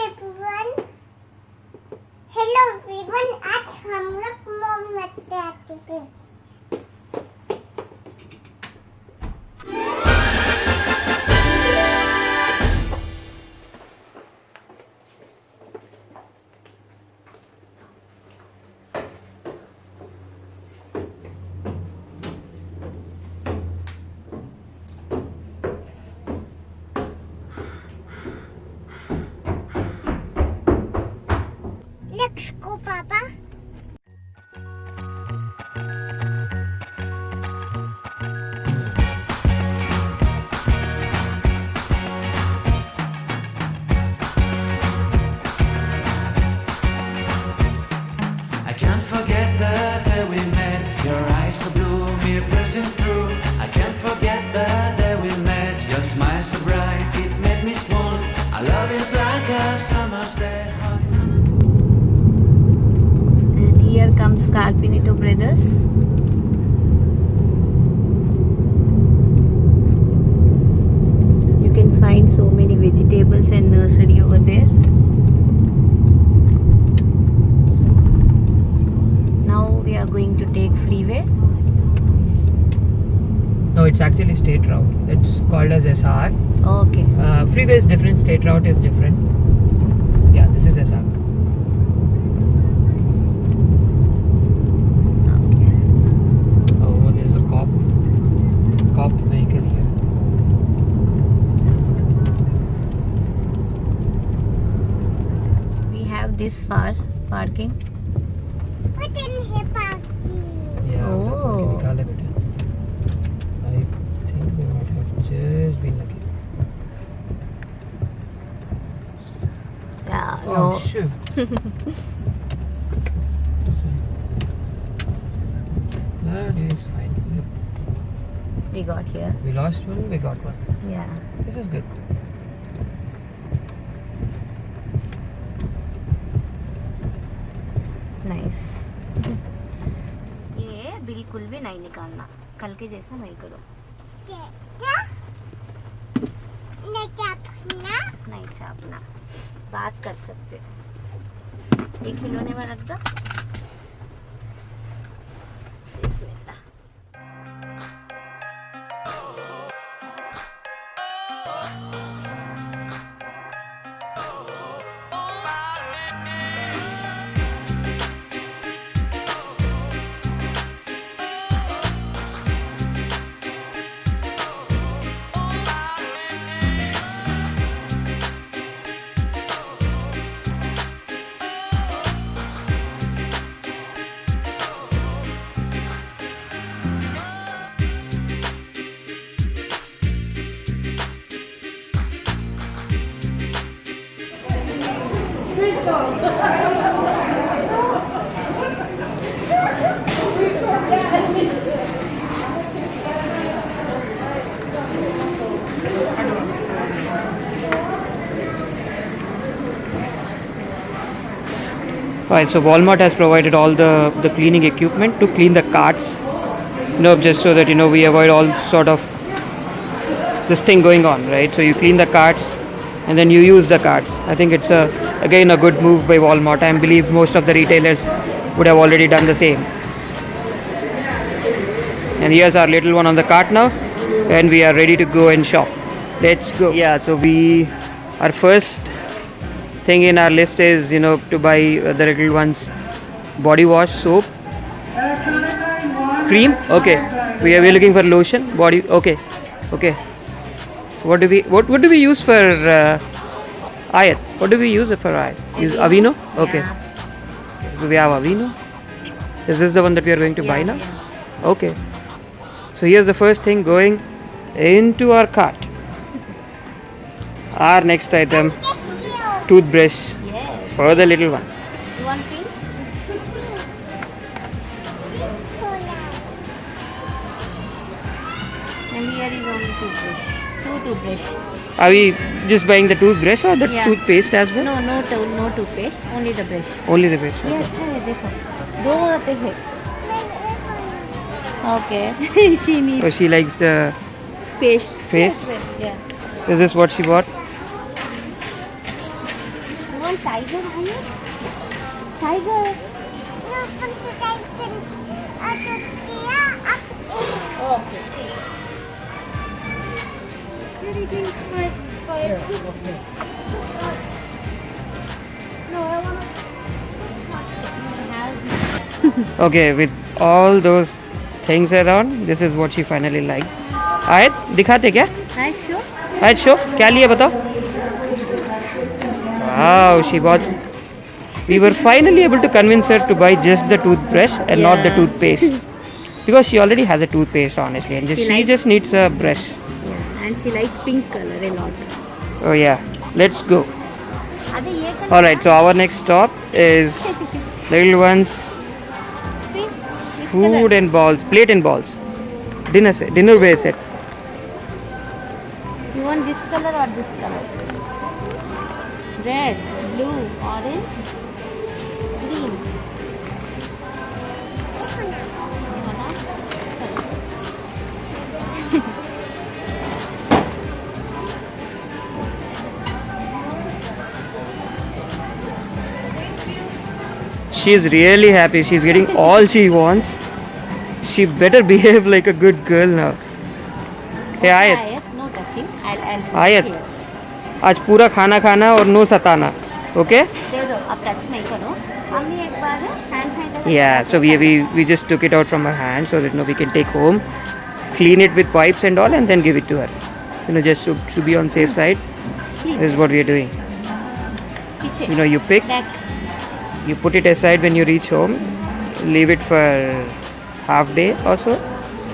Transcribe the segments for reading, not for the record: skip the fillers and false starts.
everyone. Hello everyone. आज हम लोग मोमबत्ती आते थे. Let's go, Papa. I can't forget the day we met. Your eyes so blue, me piercing through. I can't forget the day we met. Your smile so bright, it made me swoon. Our love is like a summer's day, hot summer. And here comes Carpinito Brothers. You can find so many vegetables and nursery over there. Now we are going to take freeway. No, it's actually state route. It's called as SR. Okay. Freeway is different, state route is different. Yeah, this is SR. Okay. Oh, there's a cop vehicle here. We have this far parking. What in here, Paki? Yeah, Oh. निकाले बेटे. I think we might have just been lucky. Yeah. Oh, No. shoot. That is fine. We got here. We lost one, we got one. Yeah. This is good. Nice. ये बिल्कुल भी नहीं निकालना. कल के जैसा नहीं करो. क्या? नहीं चापना. नहीं छापना. बात कर सकते. एक खिलौने में रख दो. बिस्मिल्लाह. Right, so Walmart has provided all the cleaning equipment to clean the carts, just so that we avoid all sort of this thing going on, right? So you clean the carts and then you use the carts. I think it's again a good move by Walmart. I believe most of the retailers would have already done the same. And here's our little one on the cart now, and we are ready to go and shop. Let's go. Yeah, so our first thing in our list is to buy the little one's body wash, soap, cream. Okay, we are looking for lotion, body. Okay. What do we use for Ayat? What do we use it for Ayat? Use Aveeno. Okay. So we have Aveeno. Is this the one that we are going to buy now? Yeah. Okay. So here's the first thing going into our cart. Our next item, toothbrush Yes. for the little one. You want pink? And here is only toothbrush. Two toothbrush. Are we just buying the toothbrush or the Yeah. toothpaste as well? No toothpaste. Only the brush. Only the brush. Yes, है देखो. दो वहाँ पे है. Okay. She needs So she likes the paste. Paste? Yeah. Is this what she bought? want tiger here? Tiger. No, from today, Okay. No, I want to. Okay, with all those things around, this is what she finally liked. आयत दिखाते क्या? Hi, sure. आयत show क्या लिए बताओ? Wow, she bought. We were finally able to convince her to buy just the toothbrush and not the Yeah. toothpaste, because she already has a toothpaste honestly, and She she likes- just needs a brush. Yeah, and she likes pink color a lot. Oh yeah, let's go. अरे ये color All right, so our next stop is little ones see? Which food color? and balls, plate and balls, dinner wear set. You want this color or this color? Red, blue, orange, green. She's really happy. She's getting all she wants. She better behave like a good girl now. Hey Ayat, Ayat, no touching. I'll put Ayat. here. आज पूरा खाना खाना और no सताना. Okay? दे दो, अब touch नहीं करो. अम्मी एक बार hand sanitiser. Yeah. So we just took it out from her hand so that we can take home, clean it with wipes and all, and then give it to her. Just to be on safe side. This is what we are doing. पीछे. You pick, Back. you put it aside when you reach home, leave it for half day or so,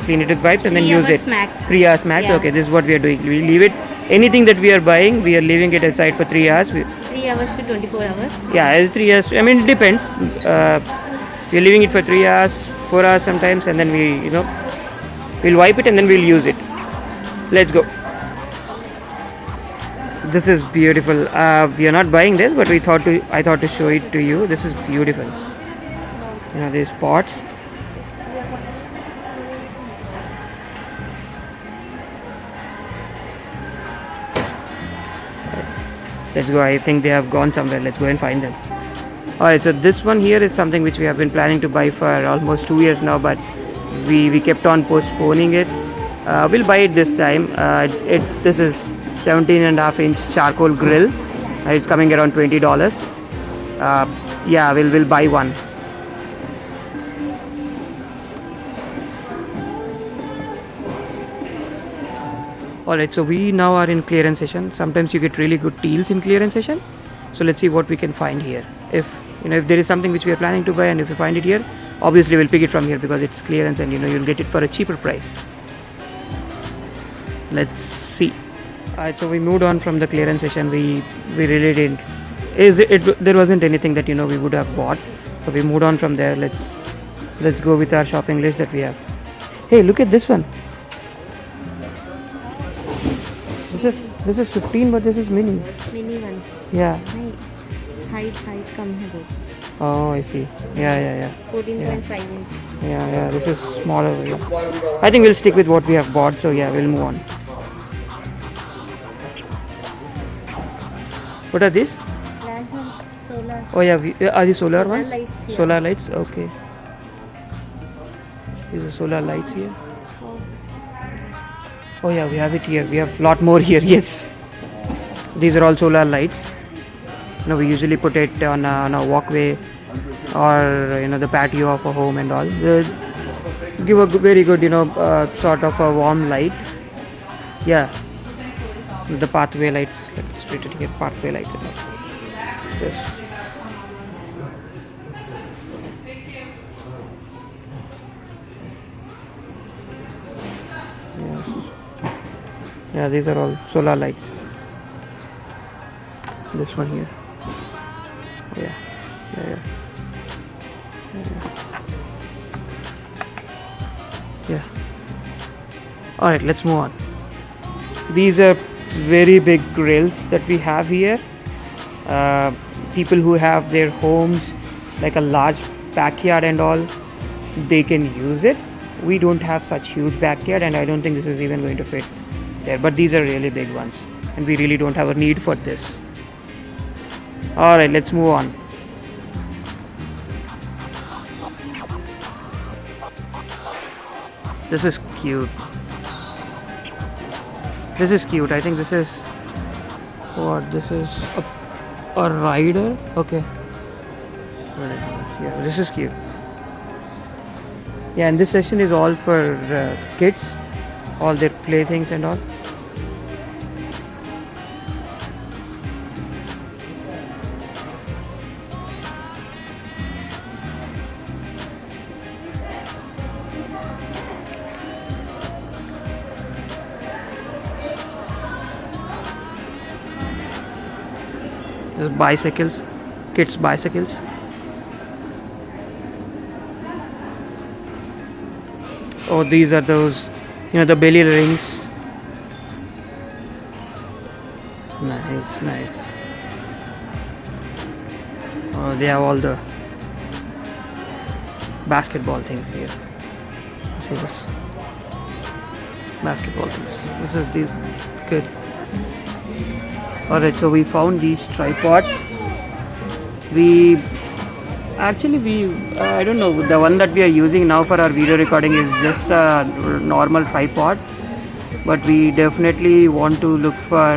clean it with wipes, and then 3 use hours it. max. 3 hours max. Yeah. Okay, this is what we are doing. We leave it. Anything that we are buying, we are leaving it aside for 3 hours. 3 hours to 24 hours. Yeah, 3 hours. I mean, it depends. We are leaving it for 3 hours, 4 hours sometimes, and then we'll wipe it and then we'll use it. Let's go. This is beautiful. We are not buying this, but I thought to show it to you. This is beautiful. These pots. Let's go. I think they have gone somewhere. Let's go and find them. Alright, so this one here is something which we have been planning to buy for almost 2 years now, but we kept on postponing it. We'll buy it this time. This is 17.5-inch charcoal grill. It's coming around $20. Yeah, we'll buy one. Alright, so we now are in clearance session. Sometimes you get really good deals in clearance session. So let's see what we can find here. If there is something which we are planning to buy, and if we find it here, obviously we'll pick it from here because it's clearance, and you'll get it for a cheaper price. Let's see. Alright, so we moved on from the clearance session. We really didn't. There wasn't anything that we would have bought. So we moved on from there. Let's go with our shopping list that we have. Hey, look at this one. This is 15, but this is mini. Mini one. Yeah. Height कम है वो. Oh, I see. Yeah. 14.5 inch. Yeah. This is smaller. Yeah. I think we'll stick with what we have bought. So yeah, we'll move on. What are these? Lanterns, solar. Oh yeah, are these solar ones? lights, yeah. Solar lights. Okay. These are solar lights here. Oh yeah, we have it here. We have a lot more here. Yes. These are all solar lights. We usually put it on a walkway or the patio of a home and all. They give a very good sort of a warm light. Yeah. The pathway lights. Let's treat it here. Pathway lights and all. Yes. Yeah, these are all solar lights. This one here. Yeah. Alright, let's move on. These are very big grills that we have here. People who have their homes like a large backyard and all, they can use it. We don't have such huge backyard, and I don't think this is even going to fit there, but these are really big ones, and we really don't have a need for this. Alright, let's move on. This is cute. This is cute. I think this is what? This is a rider. Okay. Right. Yeah, this is cute. Yeah, and this session is all for kids, all their playthings and all. There's bicycles, kids' bicycles. Oh, these are those, the belly rings. Nice, nice. Oh, they have all the basketball things here. See this? Basketball things. This is these. Good. Alright, so we found these tripods. I don't know, the one that we are using now for our video recording is just a normal tripod, but we definitely want to look for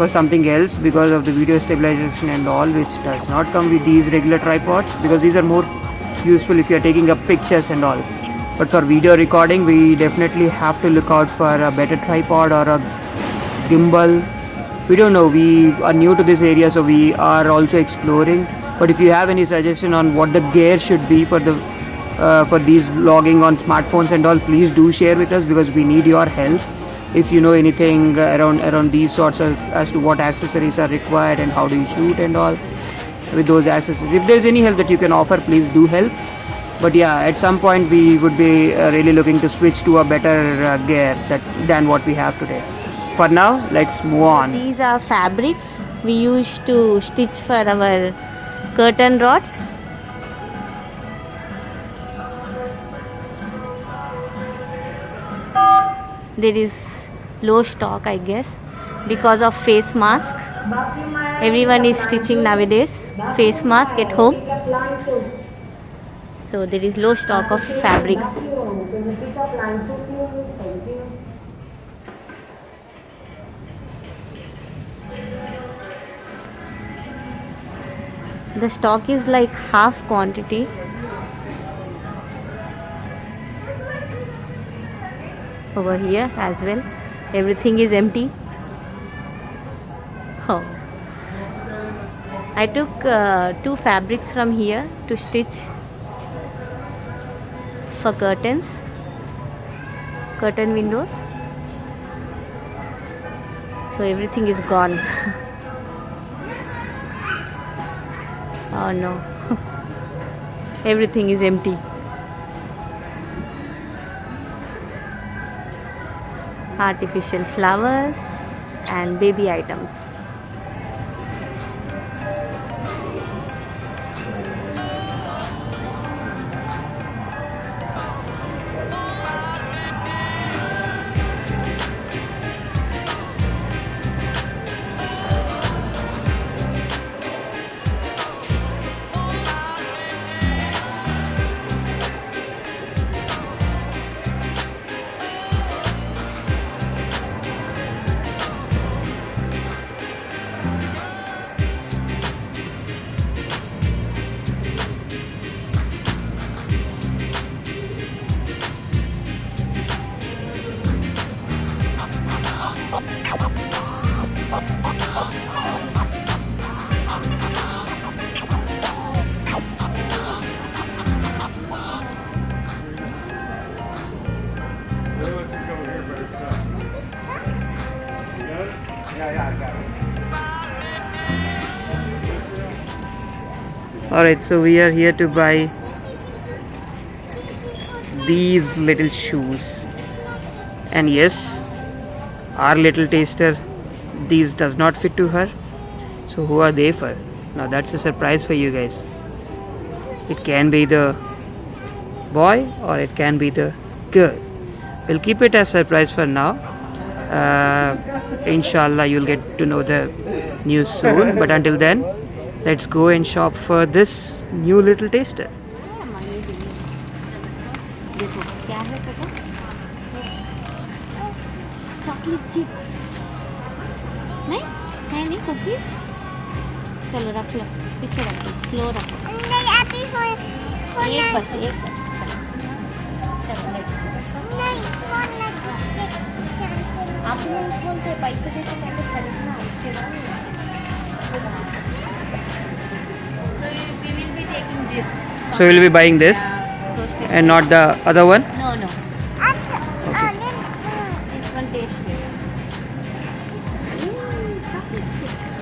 something else because of the video stabilization and all, which does not come with these regular tripods, because these are more useful if you are taking up pictures and all. But for video recording, we definitely have to look out for a better tripod or a gimbal. We don't know, we are new to this area, so we are also exploring. But if you have any suggestion on what the gear should be for these vlogging on smartphones and all, please do share with us, because we need your help. If you know anything around these sorts of, as to what accessories are required and how do you shoot and all with those accessories, if there's any help that you can offer, please do help. But yeah, at some point we would be really looking to switch to a better gear than what we have today. For now, let's move on. These are fabrics we use to stitch for our curtain rods. There is low stock, I guess, because of face mask. Everyone is stitching nowadays face mask at home, so there is low stock of fabrics. The stock is like half quantity. Over here as well, everything is empty. Oh, I took 2 fabrics from here to stitch for curtain windows. So everything is gone. Oh no, everything is empty. Artificial flowers and baby items. Alright, so we are here to buy these little shoes, and yes, our little taster, these does not fit to her. So who are they for? Now that's a surprise for you guys. It can be the boy or it can be the girl. We'll keep it as surprise for now. inshallah you'll get to know the news soon. But until then, let's go and shop for this new little taster. देखो क्या है पता, chocolate chips नहीं है, नहीं cookies. चलो रख लो, पीछे रखो, स्लो रखो, नहीं अभी एक बस एक बस। चलो let's go। नहीं फोन आप लोग फोन पे पैसे दे तो पहले खरीदना, उसके बाद so we will be taking this। So we'll be buying this Toasted and not the other one. no no, अच्छा this one tasty। chocolate chips।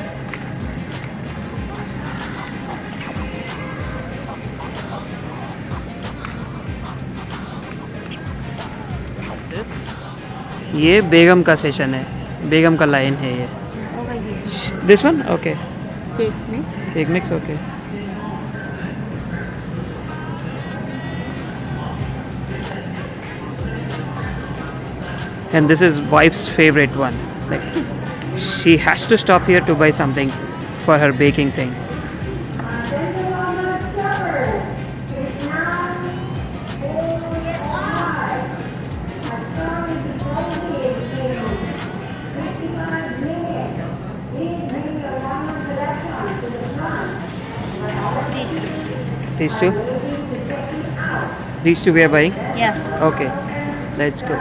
ये बेगम का सेशन है, बेगम का लाइन है ये। over here this one okay, cake mix। Cake mix okay. And this is wife's favorite one. Like she has to stop here to buy something for her baking thing. These two? These two we are buying? yeah Okay, let's go.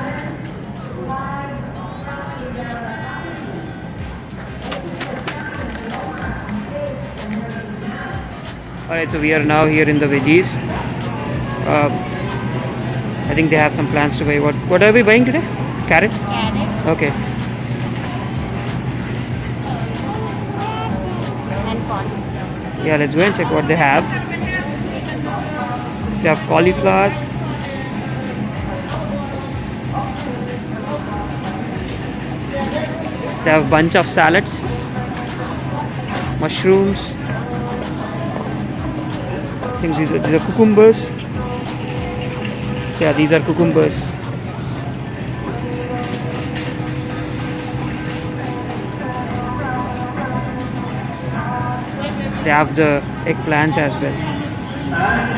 Alright, so we are now here in the veggies. I think they have some plans to buy. What are we buying today? Carrots? carrot Okay. and corn। Yeah, let's go and check what they have. They have cauliflowers. They have a bunch of salads, mushrooms. I think these are cucumbers. Yeah, these are cucumbers. They have the eggplants as well.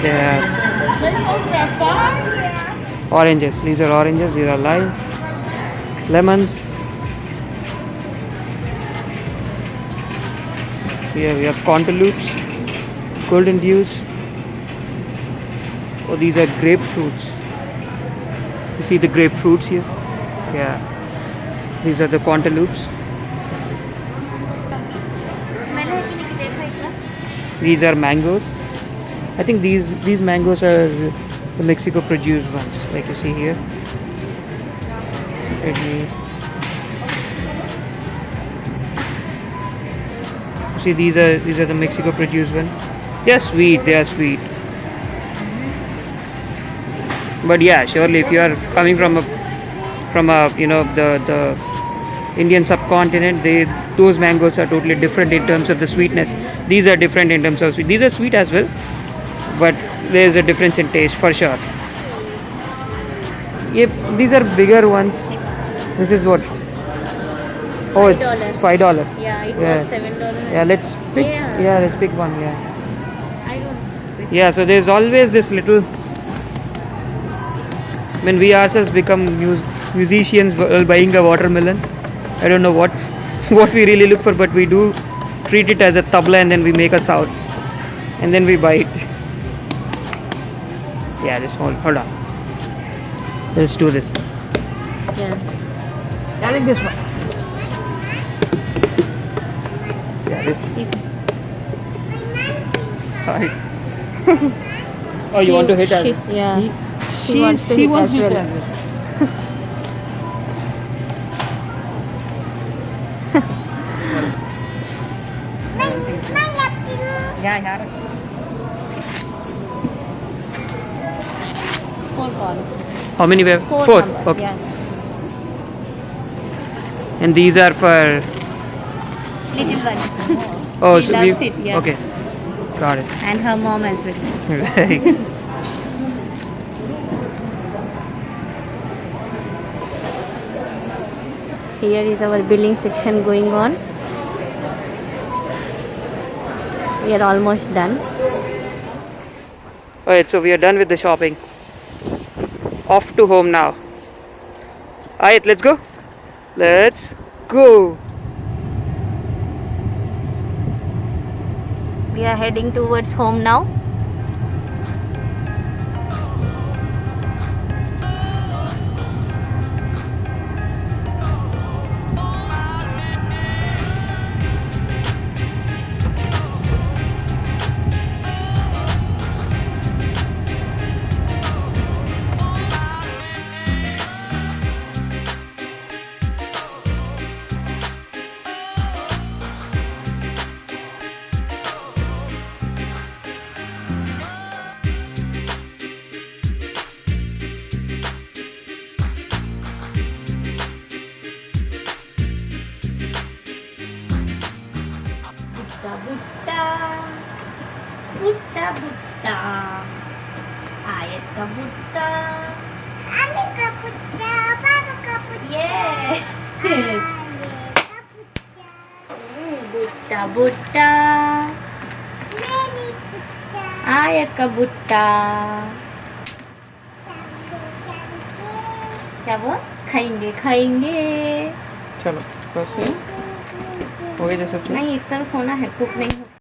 They have oranges. These are oranges. These are lime, lemons. Here we have cantaloupes, golden dews. Oh, these are grapefruits. You see the grapefruits here? Yeah. These are the cantaloupes. smell है कि नहीं, देखा इतना। These are mangoes. I think these mangoes are the Mexico produced ones, like you see here. Let me- See, these are the Mexico produced one. They are sweet. They are sweet. But yeah, surely if you are coming from a the Indian subcontinent, those mangoes are totally different in terms of the sweetness. These are different in terms of sweet. These are sweet as well, but there is a difference in taste for sure. Yep, these are bigger ones. This is what? Oh, it's $5. $5. yeah it Yeah. was $7। Yeah, let's pick. Yeah. Yeah, let's pick one. Yeah. I don't Yeah, so there's always this little. When we ourselves become musicians while buying a watermelon, I don't know what what we really look for, but we do treat it as a tabla and then we make a sound and then we buy it. Yeah, this one. Hold on. Let's do this. yeah I think this one. Yeah, this. Hi. Oh, you want to hit us? yeah She wants to hit as well. as well. Yeah, yeah. 4 corns। How many we have? 4 Four. numbers, Okay. yeah And these are for. little one Oh, He so loves we. it, yeah. Okay. Got it. And her mom as well. Very good. Here is our billing section going on. We are almost done. Alright, so we are done with the shopping. Off to home now. Alright, let's go. Let's go. We are heading towards home now. Butta, butta, butta. Ayat ka butta. Ami ka putya, papa ka putya. Yes. Ami ka putya. Butta, butta. Many putya. Ayat ka butta. क्या वो खाएंगे खाएंगे चलो बस हो गई जैसे नहीं इस तरफ होना है कुक नहीं